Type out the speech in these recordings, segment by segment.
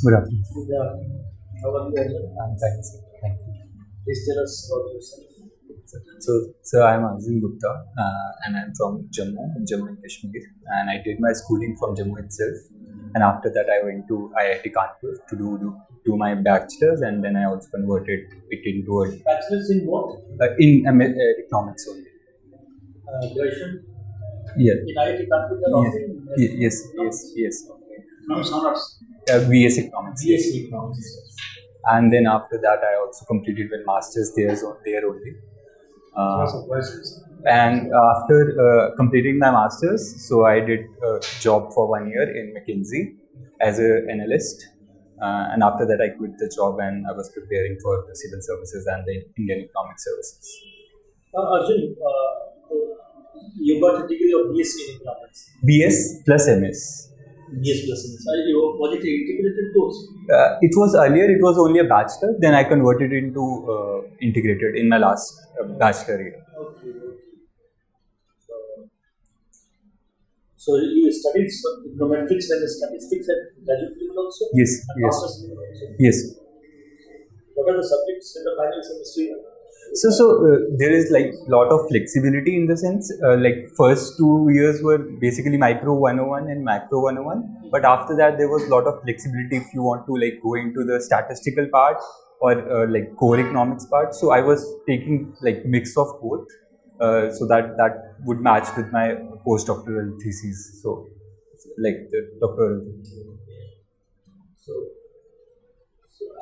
Good afternoon. Yeah. How are you, Arjun? I'm fine, sir. Thank you. Please tell us about yourself. So I'm Arjun Gupta, and I'm from Jammu and Kashmir, and I did my schooling from Jammu itself. And after that, I went to IIT Kanpur to do my bachelor's, and then I also converted it into Bachelor's in what? economics only. Graduation Yeah. in IIT Kanpur, they are Yeah. offering Yes. economics honors. BS economics. Yes. BSc economics. And then after that, I also completed my master's there only. Lots Uh, of questions. and after completing my masters, so I did a job for 1 year in McKinsey as an analyst. And after that, I quit the job and I was preparing for the civil services and the Indian economic services. Arjun, you got a degree of BSc in economics. BS plus MS. BS plus MS. Was it an integrated course? It was earlier, it was only a bachelor, then I converted into integrated in my last bachelor year. Okay. So you studied econometrics and statistics at graduate level also? Yes, And yes. master's level also? Yes. What are the subjects in the final semester? So there is like lot of flexibility in the sense like first 2 years were basically micro 101 and macro 101, but after that there was lot of flexibility if you want to like go into the statistical part or like core economics part. So I was taking like mix of both, so that would match with my postdoctoral thesis. So like the doctoral. So,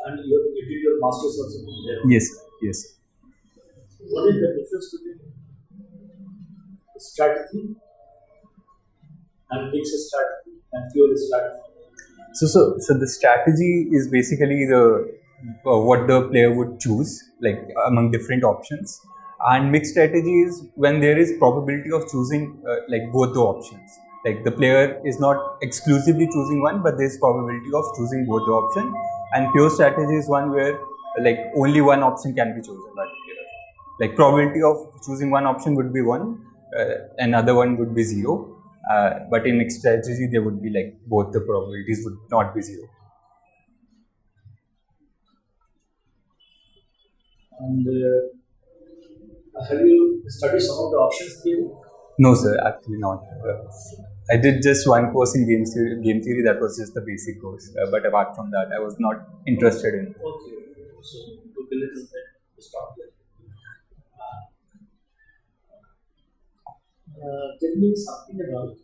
and you did your master's also from there. Yes. What is the difference between strategy and mixed strategy and pure strategy? So the strategy is basically the what the player would choose, like among different options, and mixed strategy is when there is probability of choosing like both the options. Like the player is not exclusively choosing one, but there is probability of choosing both the option. And pure strategy is one where like only one option can be chosen by the player. Like probability of choosing one option would be one, another one would be zero. But in mixed strategy, there would be like both the probabilities would not be zero. And have you studied some of the options theory? No, sir, actually not. I did just one course in game theory. That was just the basic course. But apart from that, I was not interested in. Okay. So to be little bit to stop there. Tell me something about,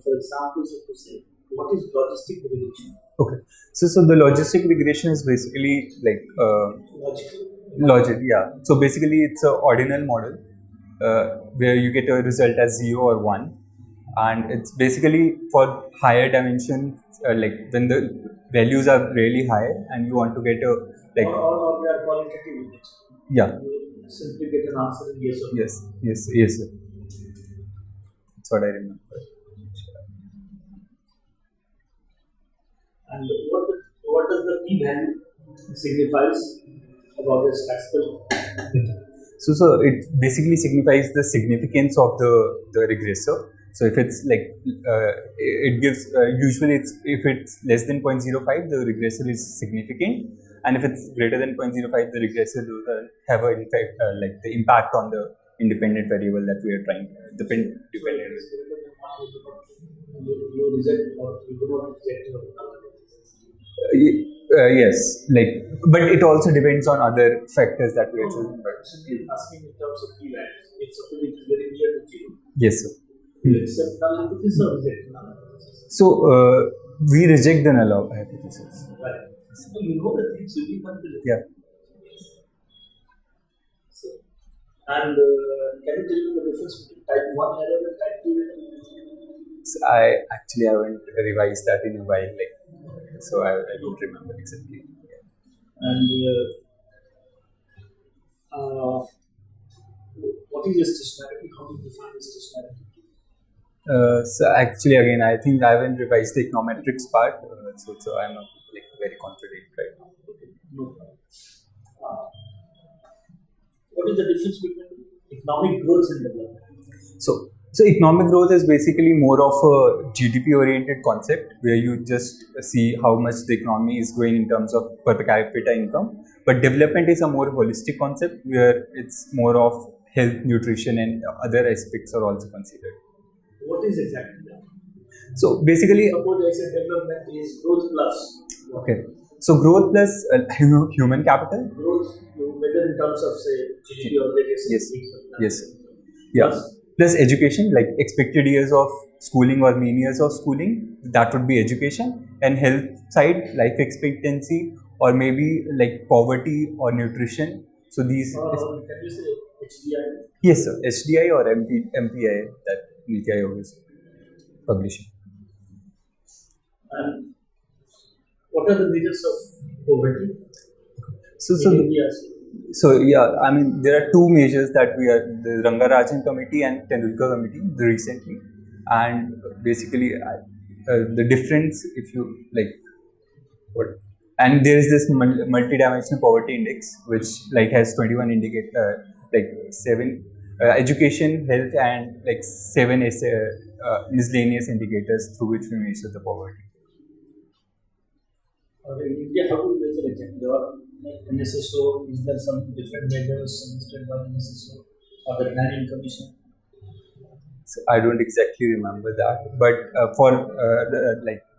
for example, so to say, what is logistic regression? Okay. So the logistic regression is basically like Logical. logic. Yeah. So basically, it's a ordinal model where you get a result as 0 or 1, and it's basically for higher dimensions, like when the values are really high and you want to get a like Or they are qualitative units. yeah. You simply get an answer in yes or no. Yes, sir. That's what I remember. And what does the p value signifies about the statistical data? So it basically signifies the significance of the regressor. So if it's like it gives usually it's if it's less than 0.05, the regressor is significant, and if it's greater than 0.05, the regressor will have an impact like the impact on the independent variable that we are trying dependent. You reject or you do not reject your Yes, like, but it also depends on other factors that we are choosing. But simply asking in terms of p values. If something is very near to zero, yes, sir. you accept null hypothesis or reject null hypothesis. So we reject the null hypothesis. Right. So you know the things will be confident. Yeah. So, and can you tell me the difference between type 1 error and type 2 error? So I actually haven't revised that in a while, like, so I don't remember exactly. And what is stationarity? How do you define stationarity? So actually, again, I think I haven't revised the econometrics part, so I'm not like very confident right now. No problem. What is the difference between economic growth and development? So economic growth is basically more of a GDP oriented concept where you just see how much the economy is growing in terms of per capita income. But development is a more holistic concept where it's more of health, nutrition, and other aspects are also considered. What is exactly that? So basically, Suppose I said development is growth plus. okay. So growth plus human capital. Growth you measure in terms of say GDP or various Yes. things like that. Yes. Yeah. Plus education, like expected years of schooling or mean years of schooling, that would be education. And health side, life expectancy, or maybe like poverty or nutrition. So these. Can you say HDI? Yes, sir. HDI or MPI that Niti Aayog is publishing. And what are the measures of poverty? So yeah, I mean there are two measures that we are the Rangarajan committee and Tendulkar committee recently, and basically the difference if you like what and there is this multi-dimensional poverty index which like has 21 indicator like 7 education, health, and like 7 miscellaneous indicators through which we measure the poverty. In India, how do we measure exactly? Or NSSO, is there some different measures suggested by NSSO or the planning commission? So I don't exactly remember that, but for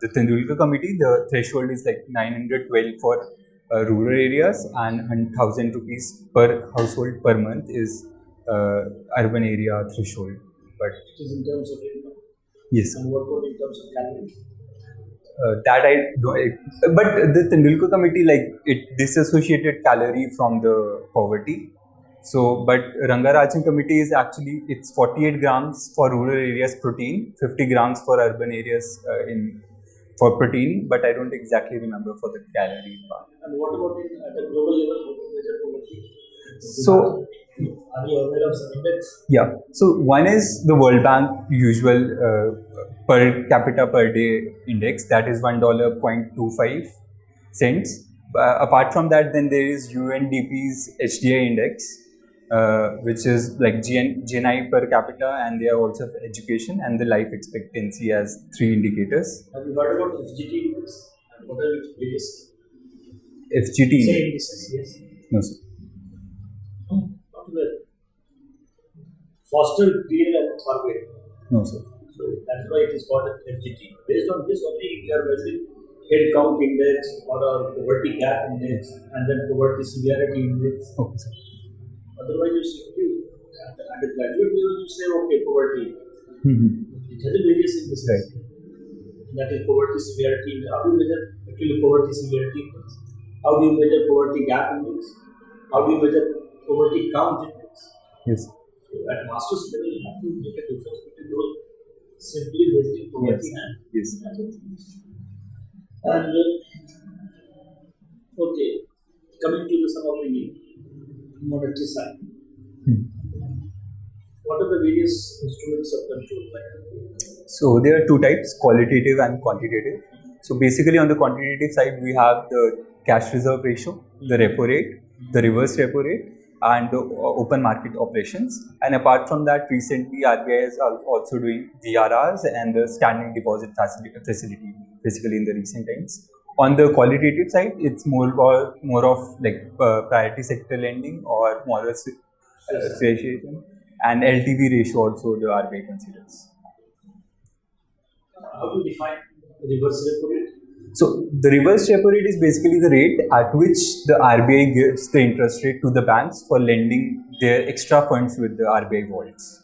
the Tendulkar committee, the threshold is like 912 for rural areas and 1,000 rupees per household per month is urban area threshold. But it is in terms of income. Yes. And what about in terms of calories? That I don't. But the Tendulkar committee it disassociated calorie from the poverty. So, but Rangarajan committee is actually it's 48 grams for rural areas protein, 50 grams for urban areas for protein, but I don't exactly remember for the calorie part. And what about at the global level? How do you measure poverty? So, are you aware of some index? Yeah. So one is the World Bank usual per capita per day index, that is $1.25. Apart from that, then there is UNDP's HDI index, which is like GNI per capita, and they are also for education and the life expectancy as 3 indicators. Have you heard about FGT index? And what are its various? FGT? Say indices, yes. No, sir. Not well. Foster, Greer, and Thorpe. No, sir. So that's why it is called FGT. Based on this only, we are measuring head count index or a poverty gap index and then poverty severity index. Okay, sir. Otherwise, you simply at the graduate level, you say, okay, poverty. It has a various indices. Right. That is poverty severity. How do you measure actually poverty severity index? How do you measure poverty gap index? How do you measure poverty count index? Yes. So at master's level, you have to make a difference between those simply measuring poverty and yes. And okay, coming to some of the monetary side. What are the various instruments of control? So there are 2 types, qualitative and quantitative. So basically on the quantitative side, we have the cash reserve ratio, the repo rate, the reverse repo rate, and the open market operations. And apart from that, recently RBI is also doing GRRs and the standing deposit facility, basically in the recent times. On the qualitative side, it's more of like priority sector lending or moral association, and LTV ratio also the RBI considers. How do you define reverse repo rate? So the reverse repo rate is basically the rate at which the RBI gives the interest rate to the banks for lending their extra funds with the RBI vaults.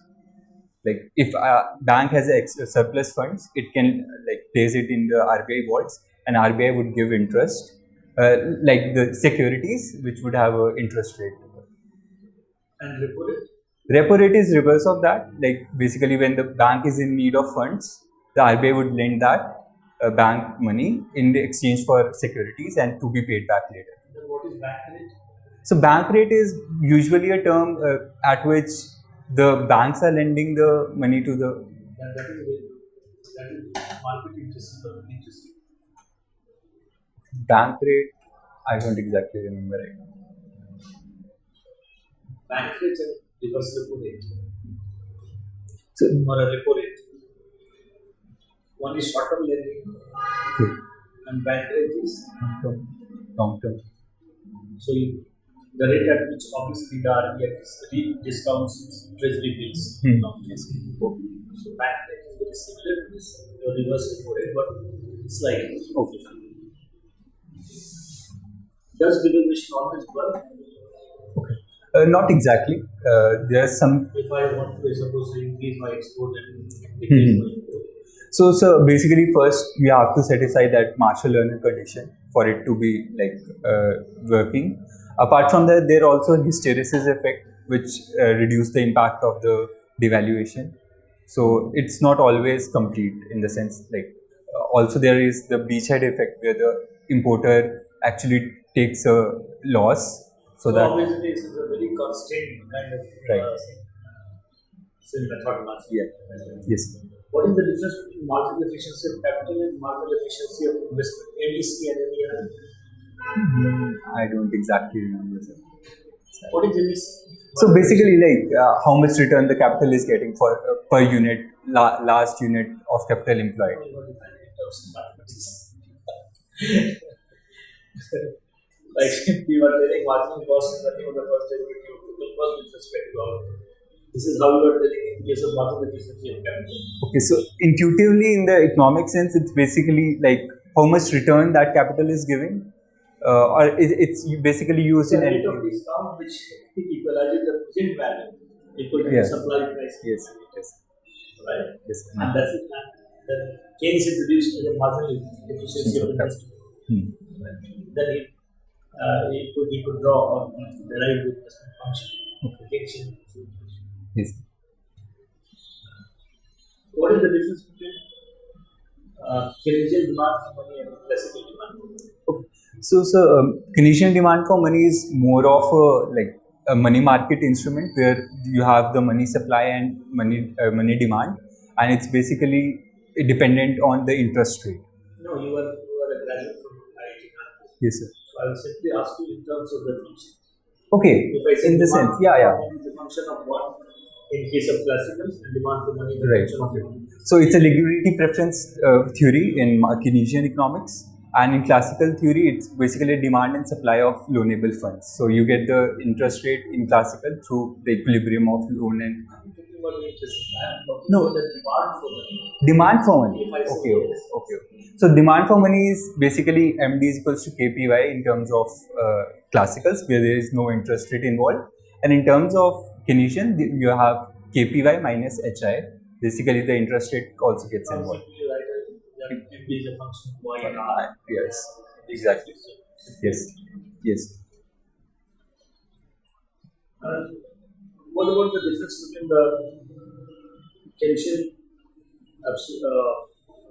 Like if a bank has surplus funds, it can place it in the RBI vaults, and RBI would give interest, like the securities which would have an interest rate. And repo rate? Repo rate is reverse of that. Like basically when the bank is in need of funds, the RBI would lend that bank money in the exchange for securities and to be paid back later. Then what is bank rate? So bank rate is usually a term at which the banks are lending the money to the. That is market interest. Bank rate, I don't exactly remember right now. Bank rate and reverse repo rate. So, or a repo rate. One is short-term lending, okay, and bank rate is long term. so the rate at which obviously the RBI discounts its treasury bills. Yes. So bank rate is very similar to this reverse repo rate, but slightly. Okay. Does derivative always work? Okay. Not exactly. There's some. If I want to suppose increase my export and decrease my import. So basically, first we have to satisfy that Marshall-Lerner condition for it to be like working. Apart from that, there also hysteresis effect, which reduce the impact of the devaluation. So it's not always complete in the sense like also there is the beachhead effect where the importer actually takes a loss. So that obviously this is a very constant kind of method. Yeah. Yes. What is the difference between marginal efficiency of capital and marginal efficiency of investment? NDC and MER? I don't exactly remember. Sir. What is NDC? So basically, like how much return the capital is getting for per unit, last unit of capital employed. Like we were telling marginal cost is nothing on the first derivative of the cost with respect to our. This is how we are telling in case of marginal efficiency of capital. Okay, so intuitively in the economic sense, it's basically like how much return that capital is giving, or it's basically used the in rate of discount which equalizes the present value equal to the supply price. Yes. Yes. Right. Yes. And that's it. Then Keynes introduced the marginal efficiency of investment. Then he could draw or derive the investment function. Okay. Yes. What is the difference between Keynesian demand for money and classical demand? Okay. So Keynesian demand for money is more of a money market instrument where you have the money supply and money demand, and it's basically dependent on the interest rate. No, you are a graduate from IIT. Yes, sir. So I will simply ask you in terms of the function. Okay. If I say in the sense, yeah. What is the function of what? In case of classical and demand for money, the Right. function of money. So it's a liquidity preference theory in Keynesian economics, and in classical theory, it's basically demand and supply of loanable funds. So you get the interest rate in classical through the equilibrium of loan and. I'm talking about the interest. I'm talking No. about the demand for money. Demand for money. If I say Okay. yes. Okay. So demand for money is basically MD is equals to KPY in terms of classicals where there is no interest rate involved, and in terms of Keynesian you have KPY minus HI. Basically, the interest rate also gets involved. MD is a function of Y and R. Yes, exactly. Yes, yes. What about the difference between the Keynesian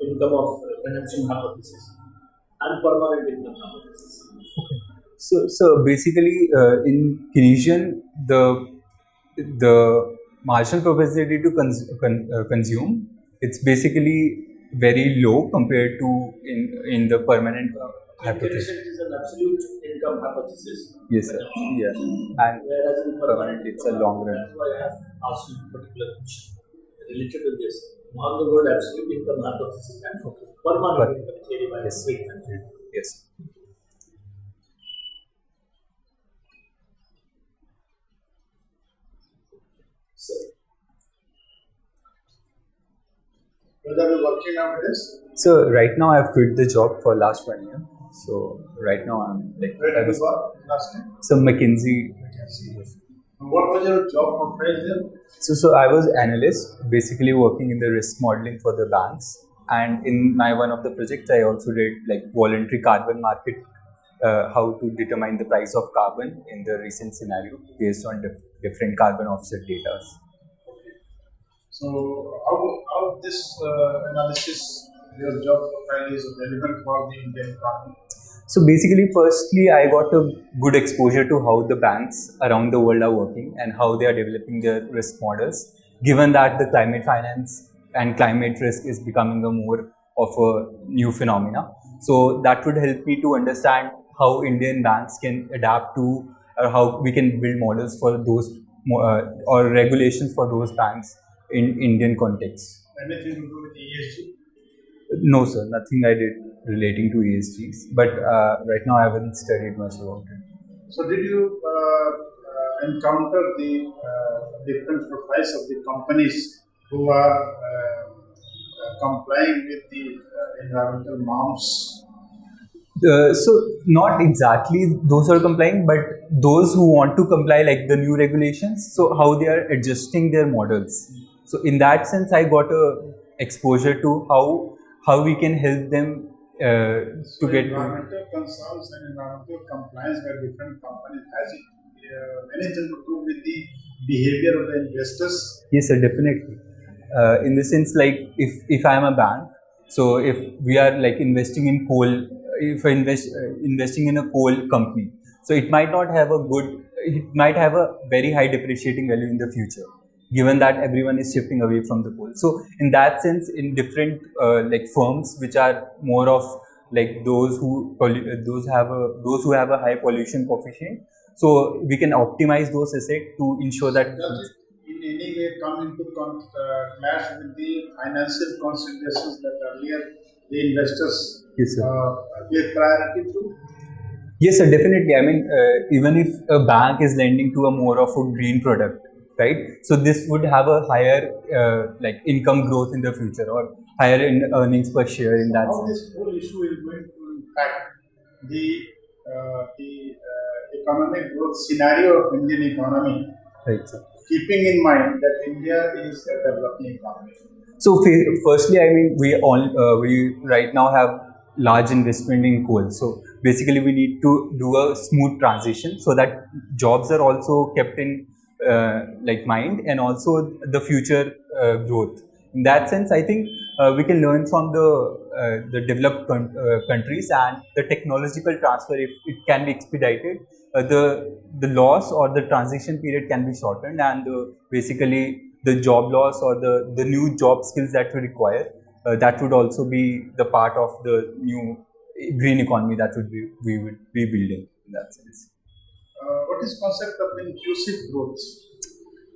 income of consumption hypothesis and permanent income hypothesis? Okay. So basically, in Keynesian, the marginal propensity to consume, it's basically very low compared to in the permanent hypothesis. Keynesian is an absolute income hypothesis. Yes, sir. Yeah. And whereas in permanent it's a long run. That's why I have asked you a particular question related to this. On the word absolute income hypothesis and permanent income theory by Yes. Yes. So, whether you're working nowadays? So right now I've quit the job for last 1 year. So right now I'm like Where did you work last time? So McKinsey. What was your job profile there? So I was analyst, basically working in the risk modeling for the banks. And in my one of the projects, I also did like voluntary carbon market, how to determine the price of carbon in the recent scenario based on different carbon offset data. So how this analysis, your job profile is relevant for the Indian economy? So basically, firstly, I got a good exposure to how the banks around the world are working and how they are developing their risk models, given that the climate finance and climate risk is becoming a more of a new phenomena. So that would help me to understand how Indian banks can adapt to, or how we can build models for those or regulations for those banks in Indian context. Anything to do with ESG? No, sir, nothing I did relating to ESGs. But right now, I haven't studied much about it. So, did you encounter the different profiles of the companies who are complying with the environmental norms? So not exactly those who are complying, but those who want to comply, like the new regulations. So how they are adjusting their models. So in that sense, I got a exposure to how we can help them So to get. environmental concerns and environmental compliance by different companies has it anything to do with the behavior of the investors? Yes, sir, definitely. In the sense, like if I am a bank, so if we are like investing in coal, if I investing in a coal company, so it might not have a good, it might have a very high depreciating value in the future, given that everyone is shifting away from the coal. So in that sense, in different like firms which are more of like those who those who have a high pollution coefficient, so we can optimize those assets to ensure that. Does it in any way come into clash with the financial considerations that earlier the investors Yes, sir. gave priority to? Yes, sir, definitely. I mean, even if a bank is lending to a more of a green product, right? So this would have a higher like income growth in the future or higher in earnings per share in that How sense. this whole issue is going to impact the economic growth scenario of Indian economy, Right, sir. keeping in mind that India is a developing economy. So firstly, I mean, we right now have large investment in coal. So basically, we need to do a smooth transition so that jobs are also kept in like mind, and also the future growth. In that sense, I think we can learn from the developed countries, and the technological transfer, if it can be expedited, the loss or the transition period can be shortened, and basically the job loss or the new job skills that we require, that would also be the part of the new green economy that we would be building in that sense. What is concept of inclusive growth?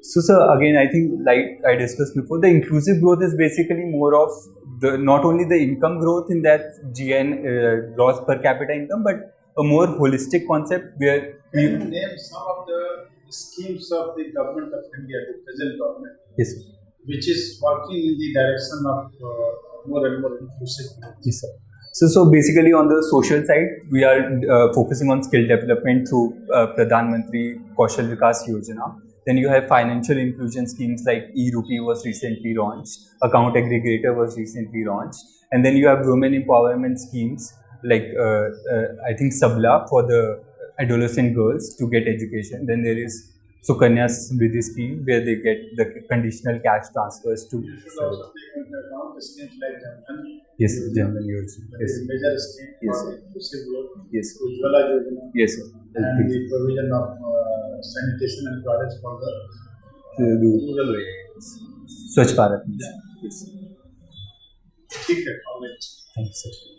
So, sir, again, I think like I discussed before, the inclusive growth is basically more of the not only the income growth in that gross per capita income, but a more holistic concept where Can you name some of the schemes of the government of India, the present government, yes, sir. which is working in the direction of more and more inclusive growth? Yes, sir. So basically on the social side, we are focusing on skill development through Pradhan Mantri Kaushal Vikas Yojana. Then you have financial inclusion schemes like e-Rupee was recently launched, account aggregator was recently launched, and then you have women empowerment schemes like I think Sabla for the adolescent girls to get education. Then there is Sukanya Samriddhi scheme where they get the conditional cash transfers to. You should also take into account the schemes like Jan Yes, Jan Dhan Yojana. that Yes, is major scheme Yes, for sir. inclusive growth, Yes, sir. Ujjwala Yojana, Yes, sir. and the provision of sanitation and toilets for the rural areas. Swachh Bharat Mission. Yes. ठीक है, all right. Thanks, sir.